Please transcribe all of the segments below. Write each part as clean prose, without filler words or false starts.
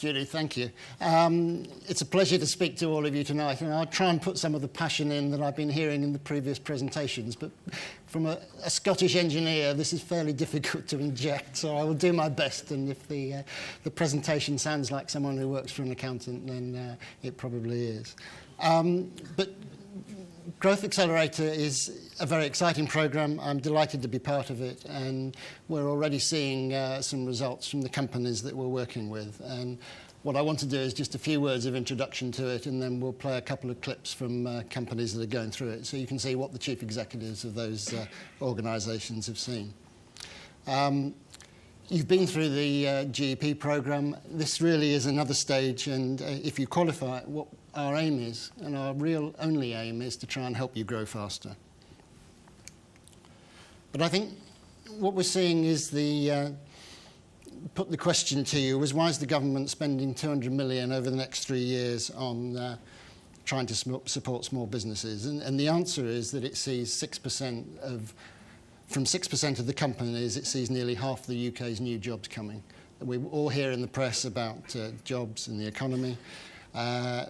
Judy, thank you. It's a pleasure to speak to all of you tonight, and I'll try and put some of the passion in that I've been hearing in the previous presentations, but from a Scottish engineer, this is fairly difficult to inject, so I will do my best, and if the presentation sounds like someone who works for an accountant, then it probably is. But Growth Accelerator is a very exciting program. I'm delighted to be part of it, and we're already seeing some results from the companies that we're working with. And what I want to do is just a few words of introduction to it, and then we'll play a couple of clips from companies that are going through it, so you can see what the chief executives of those organisations have seen. You've been through the GEP program. This really is another stage, and if you qualify, what our aim is, and our real only aim, is to try and help you grow faster. But I think what we're seeing is put the question to you was, why is the government spending 200 million over the next 3 years on trying to support small businesses? And the answer is that it sees 6% from 6% of the companies, it sees nearly half the UK's new jobs coming. We all hear in the press about jobs and the economy.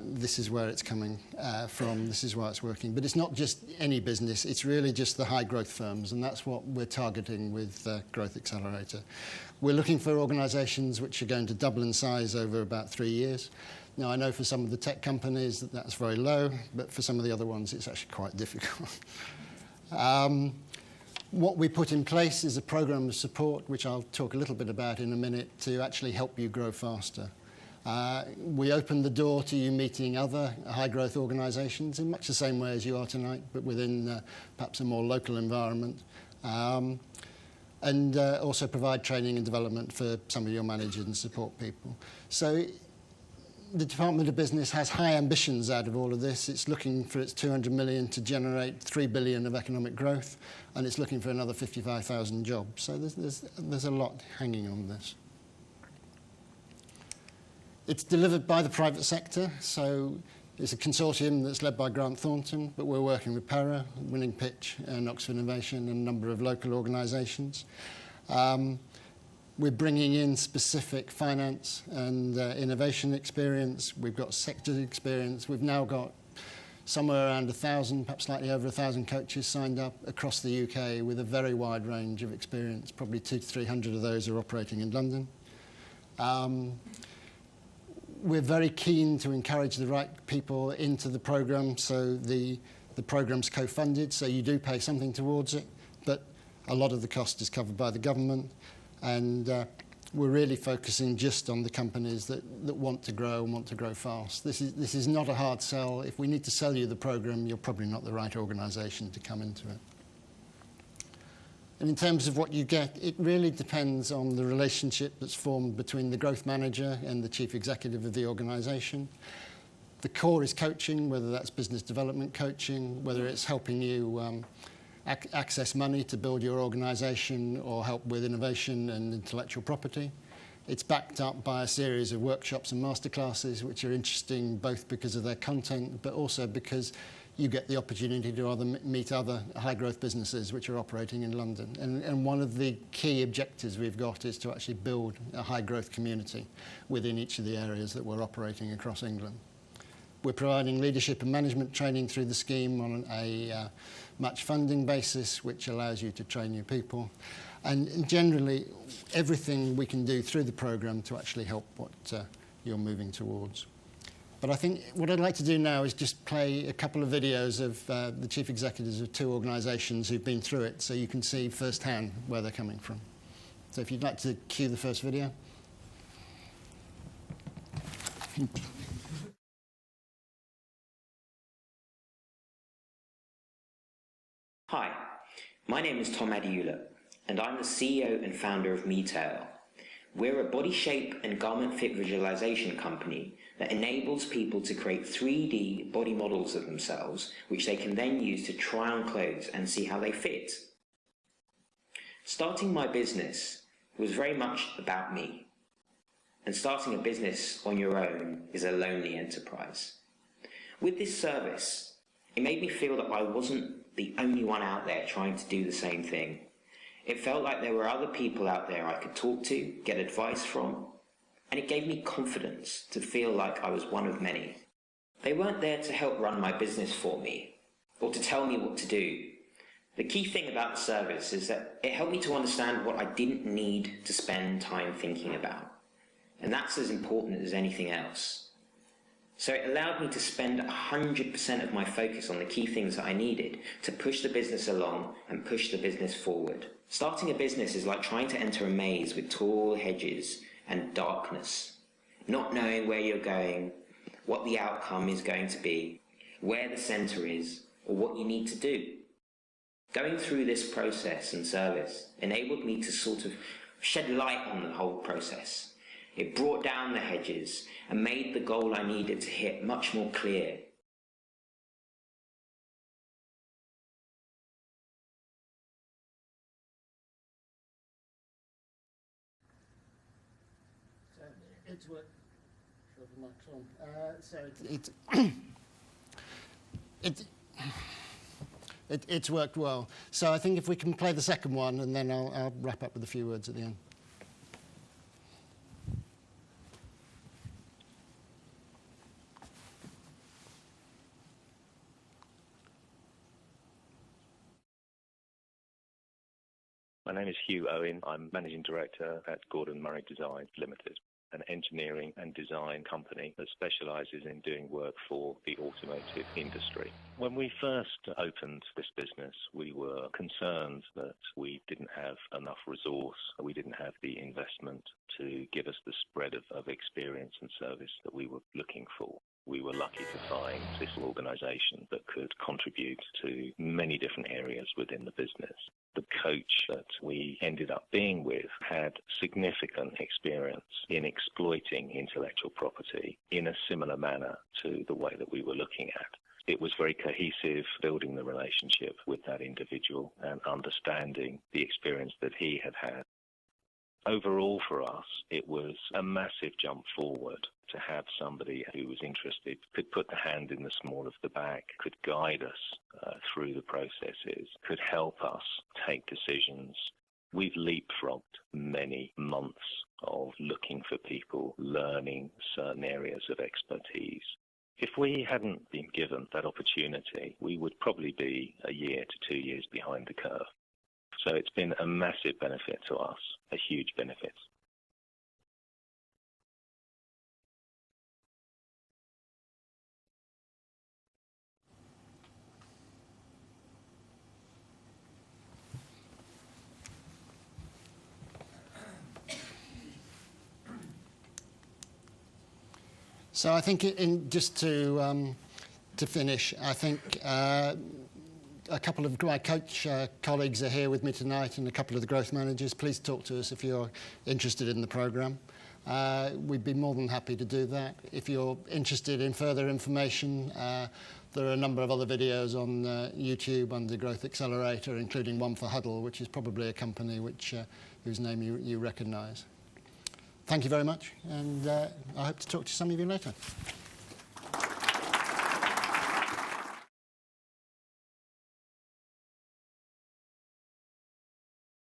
This is where it's coming from. This is why it's working. But it's not just any business. It's really just the high growth firms, and that's what we're targeting with Growth Accelerator. We're looking for organisations which are going to double in size over about 3 years. Now, I know for some of the tech companies that that's very low, but for some of the other ones, it's actually quite difficult. What we put in place is a programme of support, which I'll talk a little bit about in a minute, to actually help you grow faster. We open the door to you meeting other high-growth organisations in much the same way as you are tonight, but within perhaps a more local environment, and also provide training and development for some of your managers and support people. So the Department of Business has high ambitions out of all of this. It's looking for its 200 million to generate 3 billion of economic growth, and it's looking for another 55,000 jobs. So there's a lot hanging on this. It's delivered by the private sector, so it's a consortium that's led by Grant Thornton, but we're working with Para, Winning Pitch, and Oxford Innovation, and a number of local organisations. We're bringing in specific finance and innovation experience. We've got sector experience. We've now got somewhere around 1,000, perhaps slightly over 1,000 coaches signed up across the UK with a very wide range of experience. Probably 200 to 300 of those are operating in London. We're very keen to encourage the right people into the programme, so the programme's co-funded, so you do pay something towards it, but a lot of the cost is covered by the government, and we're really focusing just on the companies that want to grow and want to grow fast. This is not a hard sell. If we need to sell you the programme, you're probably not the right organisation to come into it. And in terms of what you get, it really depends on the relationship that's formed between the growth manager and the chief executive of the organisation. The core is coaching, whether that's business development coaching, whether it's helping you access money to build your organisation or help with innovation and intellectual property. It's backed up by a series of workshops and masterclasses, which are interesting both because of their content, but also because you get the opportunity to meet other high-growth businesses which are operating in London. And one of the key objectives we've got is to actually build a high-growth community within each of the areas that we're operating across England. We're providing leadership and management training through the scheme on a match funding basis, which allows you to train your people. And generally, everything we can do through the programme to actually help what you're moving towards. But I think what I'd like to do now is just play a couple of videos of the chief executives of 2 organisations who've been through it, so you can see firsthand where they're coming from. So if you'd like to cue the first video. Hi, my name is Tom Adiula, and I'm the CEO and founder of MeTail. We're a body shape and garment fit visualization company that enables people to create 3D body models of themselves, which they can then use to try on clothes and see how they fit. Starting my business was very much about me, and starting a business on your own is a lonely enterprise. With this service, it made me feel that I wasn't the only one out there trying to do the same thing. It felt like there were other people out there I could talk to, get advice from, and it gave me confidence to feel like I was one of many. They weren't there to help run my business for me, or to tell me what to do. The key thing about the service is that it helped me to understand what I didn't need to spend time thinking about. And that's as important as anything else. So it allowed me to spend 100% of my focus on the key things that I needed to push the business along and push the business forward. Starting a business is like trying to enter a maze with tall hedges and darkness, not knowing where you're going, what the outcome is going to be, where the center is, or what you need to do. Going through this process and service enabled me to sort of shed light on the whole process. It brought down the hedges and made the goal I needed to hit much more clear. So it's worked. Sure, the mic's on. It's worked well. So I think if we can play the second one, and then I'll wrap up with a few words at the end. My name is Hugh Owen. I'm Managing Director at Gordon Murray Design Limited, an engineering and design company that specialises in doing work for the automotive industry. When we first opened this business, we were concerned that we didn't have enough resource, we didn't have the investment to give us the spread of experience and service that we were looking for. We were lucky to find this organisation that could contribute to many different areas within the business. The coach that we ended up being with had significant experience in exploiting intellectual property in a similar manner to the way that we were looking at. It was very cohesive, building the relationship with that individual and understanding the experience that he had had. Overall for us, it was a massive jump forward to have somebody who was interested, could put the hand in the small of the bag, could guide us through the processes, could help us take decisions. We've leapfrogged many months of looking for people, learning certain areas of expertise. If we hadn't been given that opportunity, we would probably be a year to 2 years behind the curve. So it's been a massive benefit to us, a huge benefit. So I think, just to finish, I think a couple of my coach colleagues are here with me tonight, and a couple of the growth managers. Please talk to us if you're interested in the programme. We'd be more than happy to do that. If you're interested in further information, there are a number of other videos on YouTube under Growth Accelerator, including one for Huddle, which is probably a company whose name you recognise. Thank you very much, and I hope to talk to some of you later.